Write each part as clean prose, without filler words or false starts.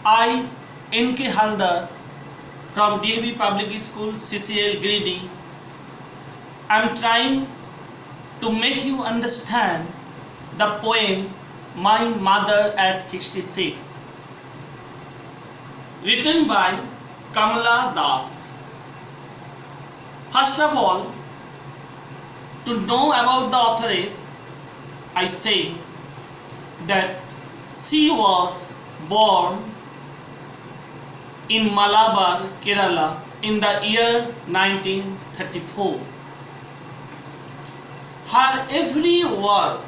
I, N.K.Haldar from DAV Public School, CCL Greedy, I am trying to make you understand the poem My Mother at 66, written by Kamala Das. First of all, to know about the authoress, I say that she was born in Malabar, Kerala in the year 1934. Her every word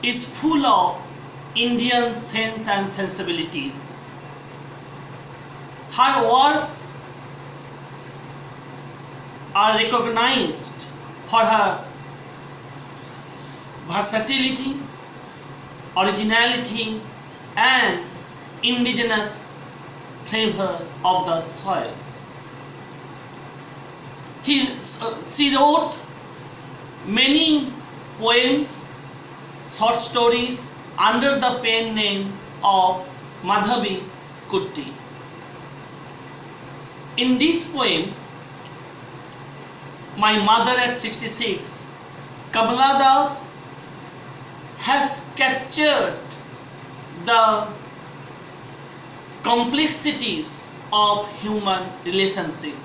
is full of Indian sense and sensibilities. Her works are recognized for her versatility, originality, and indigenous flavor of the soil. She wrote many poems, short stories under the pen name of Madhavi Kutti. In this poem, My Mother at 66, Kamala Das has captured the complexities of human relationships.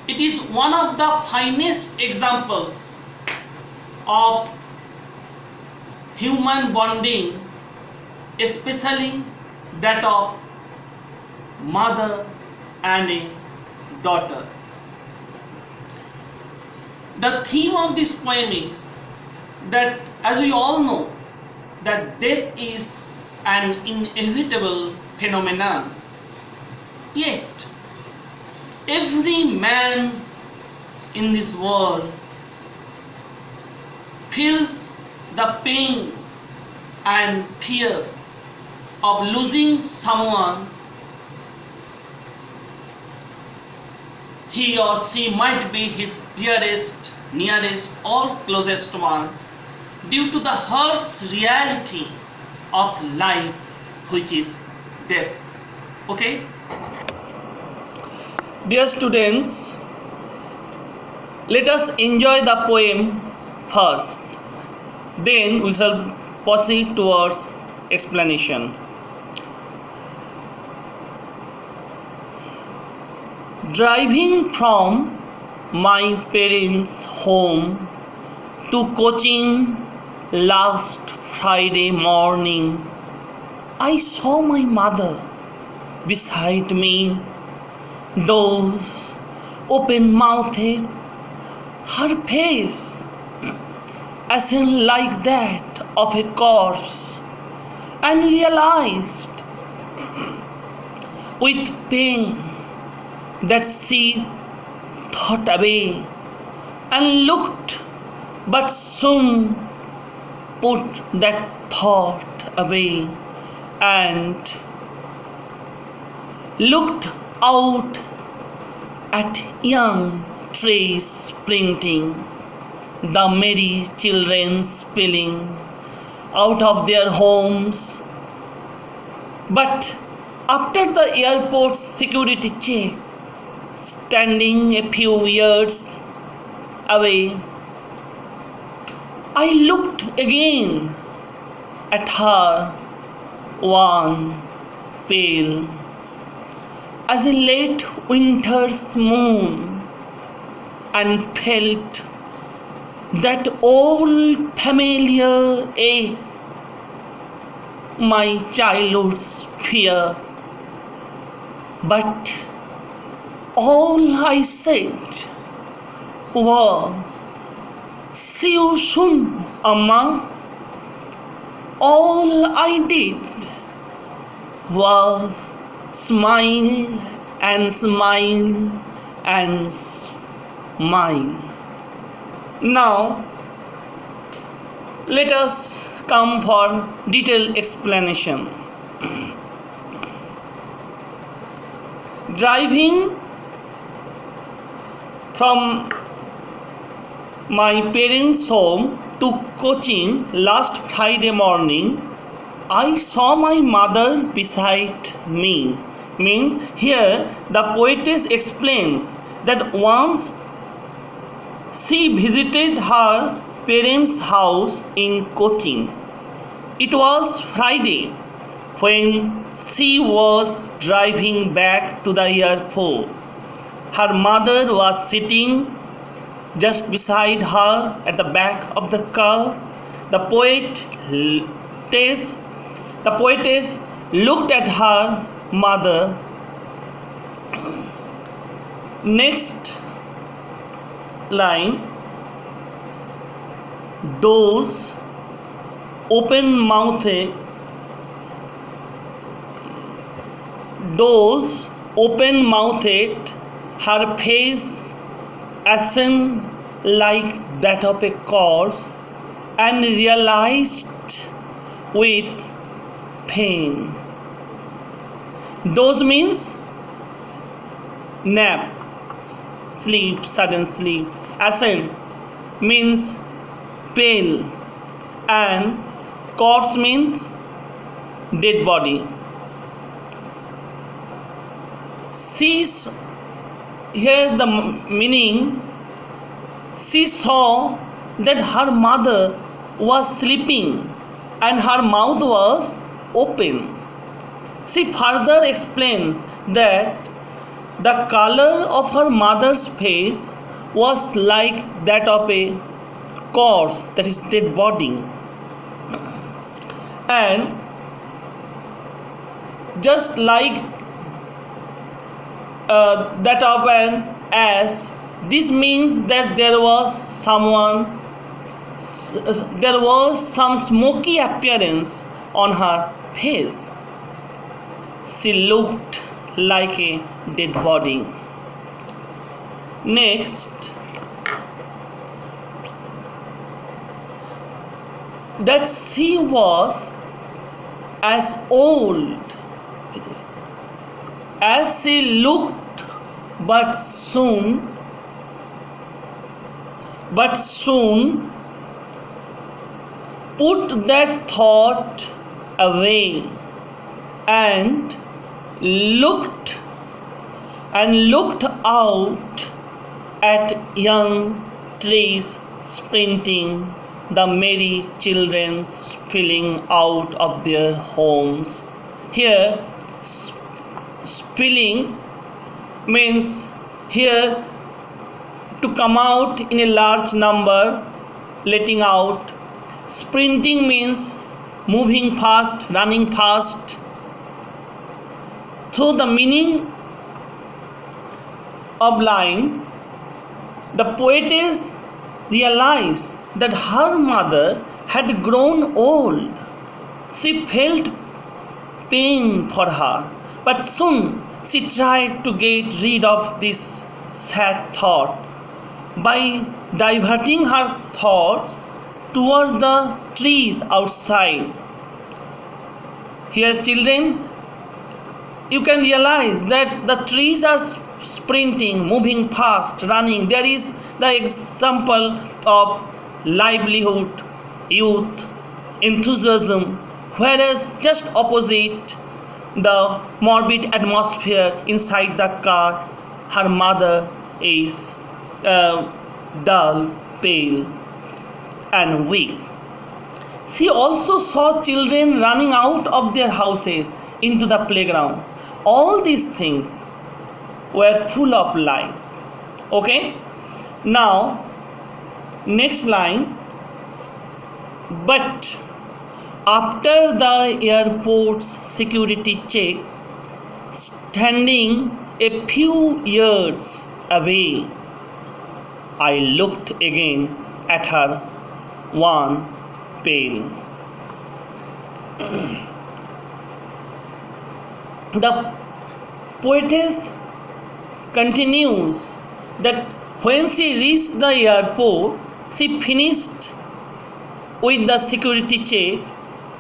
It is one of the finest examples of human bonding, especially that of mother and a daughter. The theme of this poem is that, as we all know, that death is an inevitable phenomenon. Yet, every man in this world feels the pain and fear of losing someone he or she might be his dearest, nearest, or closest one, due to the harsh reality of life, which is death. Okay? Dear students, let us enjoy the poem first, then we shall proceed towards explanation. Driving from my parents' home to coaching last Friday morning, I saw my mother beside me, nose open-mouthed, her face as in like that of a corpse, and realized with pain that she thought away and looked, but soon put that thought away and looked out at young trees sprinting, the merry children spilling out of their homes. But after the airport security check, standing a few yards away, I looked again at her, wan, pale, as a late winter's moon, and felt that old familiar ache, my childhood's fear. But all I said was, "See you soon, Amma." All I did was smile and smile and smile. Now, let us come for detailed explanation. Driving from my parents' home to Cochin last Friday morning, I saw my mother beside me means here the poetess explains that once she visited her parents' house in Cochin. It was Friday when she was driving back to the airport. Her mother was sitting just beside her at the back of the car. The poetess looked at her mother. Next line, those open-mouthed, her face ashen like that of a corpse, and realized with pain. Those means nap, sleep, sudden sleep. Ashen means pale, and corpse means dead body. Here the meaning, she saw that her mother was sleeping and her mouth was open. She further explains that the color of her mother's face was like that of a corpse, that is dead body, and just like that of an ass. This means that there was some smoky appearance on her face. She looked like a dead body. Next, that she was as old as she looked, but soon put that thought away and looked out at young trees sprinting, the merry children spilling out of their homes. Here spilling means here to come out in a large number, letting out. Sprinting means moving fast, running fast. Through the meaning of lines, the poetess realized that her mother had grown old. She felt pain for her, but soon she tried to get rid of this sad thought by diverting her thoughts towards the trees outside. Here, children, you can realize that the trees are sprinting, moving fast, running. There is the example of livelihood, youth, enthusiasm, whereas just opposite, the morbid atmosphere inside the car, her mother is dull, pale, and weak. She also saw children running out of their houses into the playground. All these things were full of life. Okay? Now, next line. But after the airport's security check, standing a few yards away, I looked again at her, one pale. The poetess continues that when she reached the airport, she finished with the security check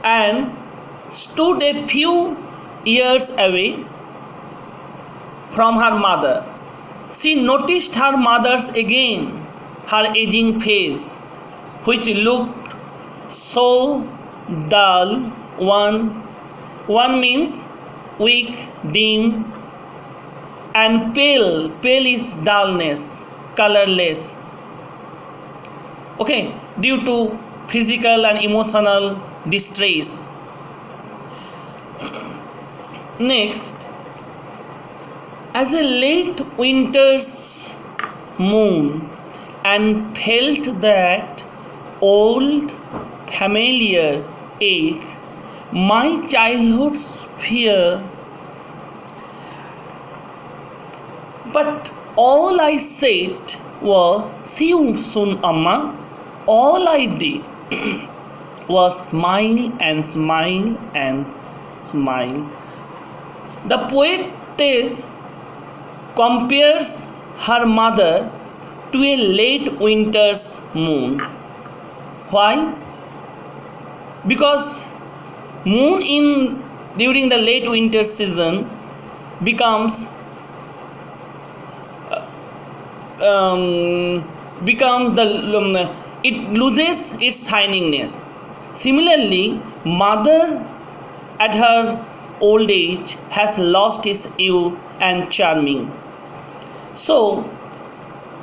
and stood a few years away from her mother. She noticed her mother's again, her aging face, which looked so dull, one. One means weak, dim, and pale. Pale is dullness, colorless. Okay, due to physical and emotional distress. Next, as a late winter's moon, and felt that old familiar ache, my childhood's fear. But all I said was, "See you soon, Amma." All I did was smile and smile and smile. The poetess compares her mother to a late winter's moon. Why? Because moon during the late winter season becomes it loses its shiningness. Similarly, mother at her old age has lost its youth and charming. So,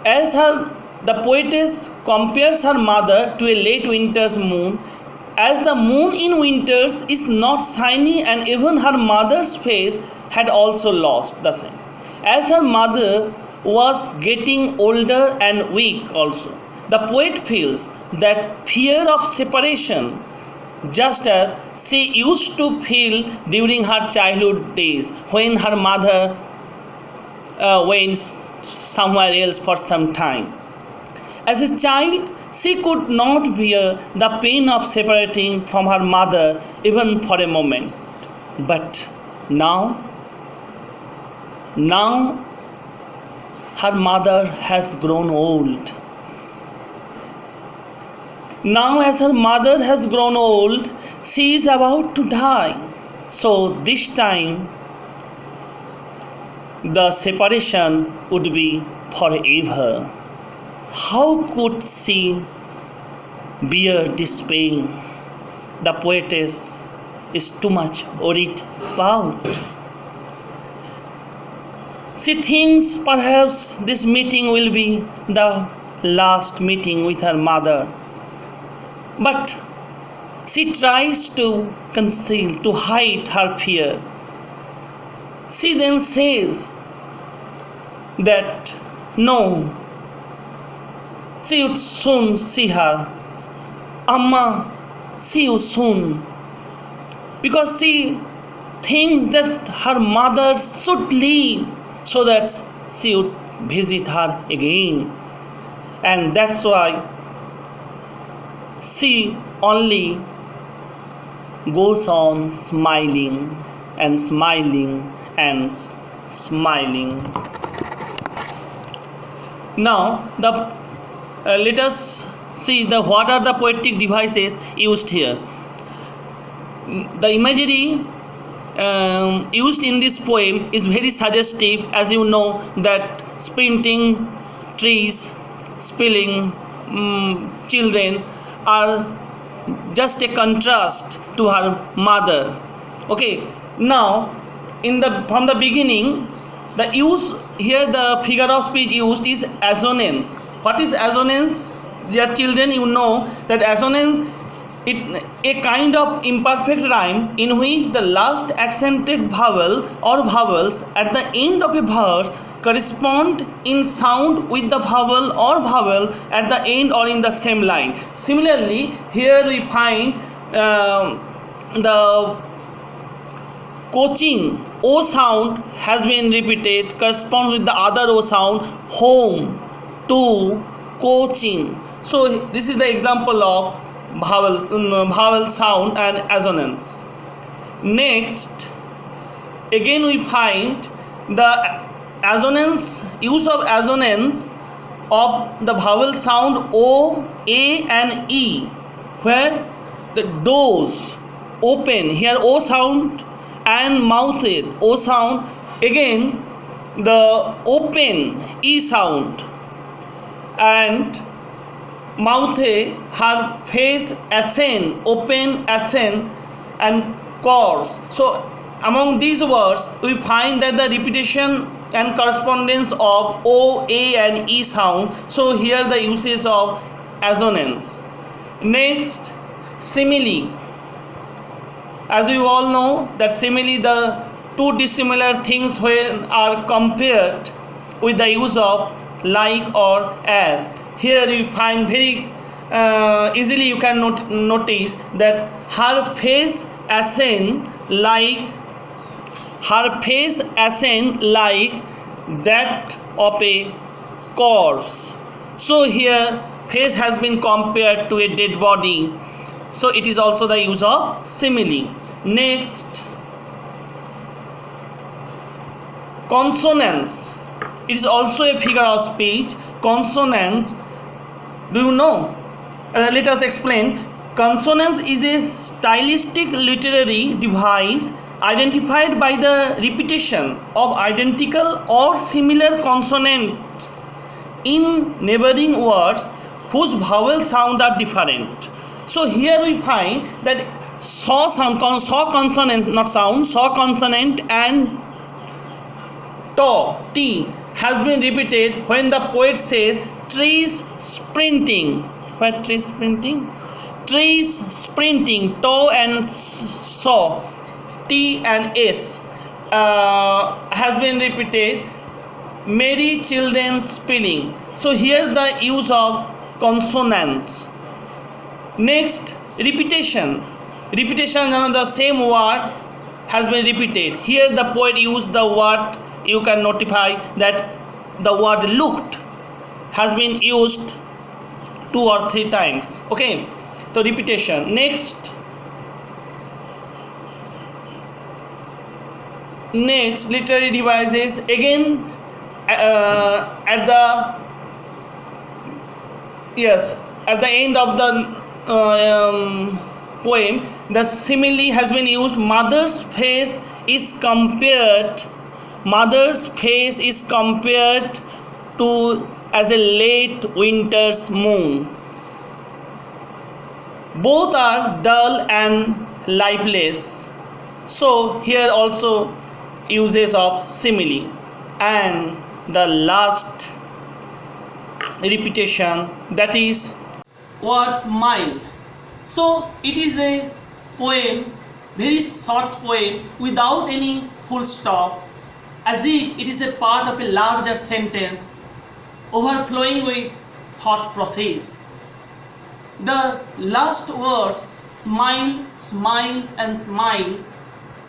as the poetess compares her mother to a late winter's moon, as the moon in winters is not shiny, and even her mother's face had also lost the same. As her mother was getting older and weak also, the poet feels that fear of separation, just as she used to feel during her childhood days when her mother went somewhere else for some time. As a child, she could not bear the pain of separating from her mother even for a moment. But now her mother has grown old. Now, as her mother has grown old, she is about to die. So this time the separation would be forever. How could she bear this pain? The poetess is too much worried about. She thinks perhaps this meeting will be the last meeting with her mother. But she tries to conceal, to hide her fear. She then says that no, she would soon see her. Amma, see you soon. Because she thinks that her mother should leave so that she would visit her again. And that's why she only goes on smiling and smiling and smiling. Now, let us see what are the poetic devices used here. The imagery used in this poem is very suggestive, as you know that sprinting trees, spilling children are just a contrast to her mother. Okay, now from the beginning, the use here, the figure of speech used is assonance. What is assonance? Dear children, you know that assonance is a kind of imperfect rhyme in which the last accented vowel or vowels at the end of a verse correspond in sound with the vowel or vowel at the end or in the same line. Similarly, here we find the coaching O sound has been repeated, corresponds with the other O sound, home, to, coaching. So this is the example of vowel sound and assonance. Next, again we find the use of assonance of the vowel sound O, A and E, where the doors open, here O sound, and mouthed O sound, again the open E sound, and mouthed her face ascend, open ascend, and corpse. So among these words we find that the repetition and correspondence of O, A and E sound. So here the usage of assonance. Next, simile. As you all know that simile, the two dissimilar things when are compared with the use of like or as. Here you find very easily you can notice that her face ascend like that of a corpse. So here face has been compared to a dead body. So it is also the use of simile. Next, consonance. It is also a figure of speech. Consonance, do you know? Let us explain. Consonance is a stylistic literary device identified by the repetition of identical or similar consonants in neighboring words whose vowel sound are different. So here we find that saw consonant, not sound, saw consonant and t has been repeated when the poet says trees sprinting. What trees sprinting? Trees sprinting, to and saw, t and s has been repeated. Merry children spelling. So here the use of consonants. Next, repetition. Repetition, the same word has been repeated. Here the poet used the word, you can notify that the word looked has been used 2 or 3 times. Okay, so repetition. Next, literary devices. Again, at the end of the poem, the simile has been used. Mother's face is compared to as a late winter's moon. Both are dull and lifeless. So here also uses of simile. And the last repetition, that is word smile. So it is a poem, very short poem without any full stop, as if it is a part of a larger sentence overflowing with thought process. The last words, smile, smile and smile,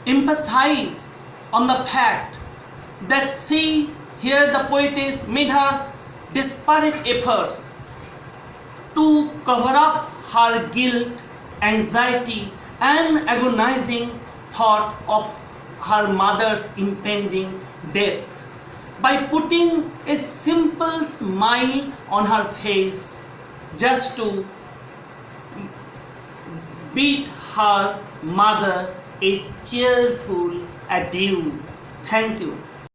emphasize on the fact that here the poetess made her desperate efforts to cover up her guilt, anxiety and agonizing thought of her mother's impending death by putting a simple smile on her face, just to bid her mother a cheerful adieu. Thank you.